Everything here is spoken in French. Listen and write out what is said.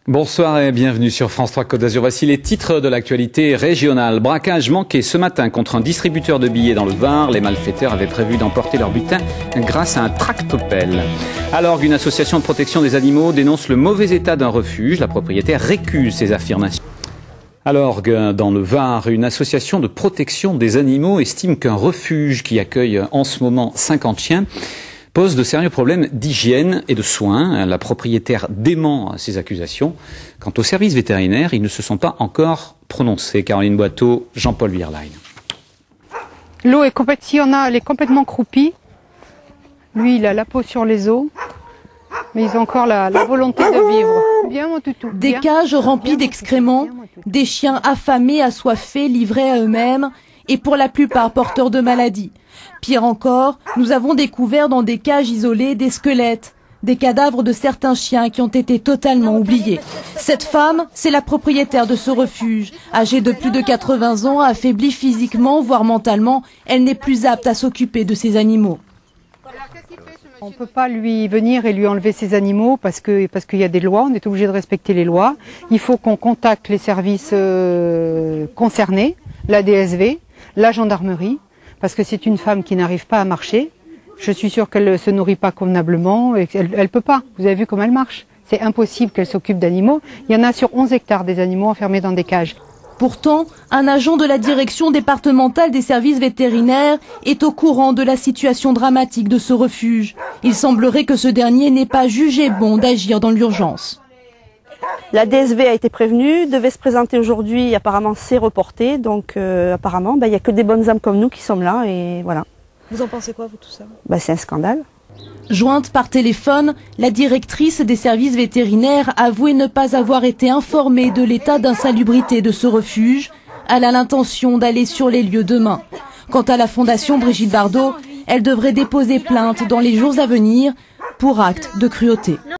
Bonsoir et bienvenue sur France 3 Côte d'Azur. Voici les titres de l'actualité régionale. Braquage manqué ce matin contre un distributeur de billets dans le Var. Les malfaiteurs avaient prévu d'emporter leur butin grâce à un tractopelle. À l'orgue, une association de protection des animaux dénonce le mauvais état d'un refuge. La propriétaire récuse ces affirmations. À l'orgue, dans le Var, une association de protection des animaux estime qu'un refuge qui accueille en ce moment 50 chiens pose de sérieux problèmes d'hygiène et de soins. La propriétaire dément ces accusations. Quant aux services vétérinaires, ils ne se sont pas encore prononcés. Caroline Boiteau, Jean-Paul Wierlein. L'eau est elle est complètement croupie. Lui, il a la peau sur les os. Mais ils ont encore la volonté de vivre. Bien, mon toutou. Des cages remplies d'excréments, des chiens affamés, assoiffés, livrés à eux-mêmes, et pour la plupart porteurs de maladies. Pire encore, nous avons découvert dans des cages isolées des squelettes, des cadavres de certains chiens qui ont été totalement oubliés. Cette femme, c'est la propriétaire de ce refuge. Âgée de plus de 80 ans, affaiblie physiquement, voire mentalement, elle n'est plus apte à s'occuper de ses animaux. On ne peut pas lui venir et lui enlever ses animaux parce qu'il y a des lois, on est obligé de respecter les lois. Il faut qu'on contacte les services concernés, la DSV, la gendarmerie, parce que c'est une femme qui n'arrive pas à marcher. Je suis sûre qu'elle ne se nourrit pas convenablement et qu'elle ne peut pas. Vous avez vu comment elle marche. C'est impossible qu'elle s'occupe d'animaux. Il y en a sur 11 hectares des animaux enfermés dans des cages. Pourtant, un agent de la direction départementale des services vétérinaires est au courant de la situation dramatique de ce refuge. Il semblerait que ce dernier n'ait pas jugé bon d'agir dans l'urgence. La DSV a été prévenue, devait se présenter aujourd'hui, apparemment c'est reporté, donc apparemment il n'y a que des bonnes âmes comme nous qui sommes là et voilà. Vous en pensez quoi vous tout ça? C'est un scandale. Jointe par téléphone, la directrice des services vétérinaires avouait ne pas avoir été informée de l'état d'insalubrité de ce refuge. Elle a l'intention d'aller sur les lieux demain. Quant à la fondation Brigitte Bardot, elle devrait déposer plainte dans les jours à venir pour acte de cruauté.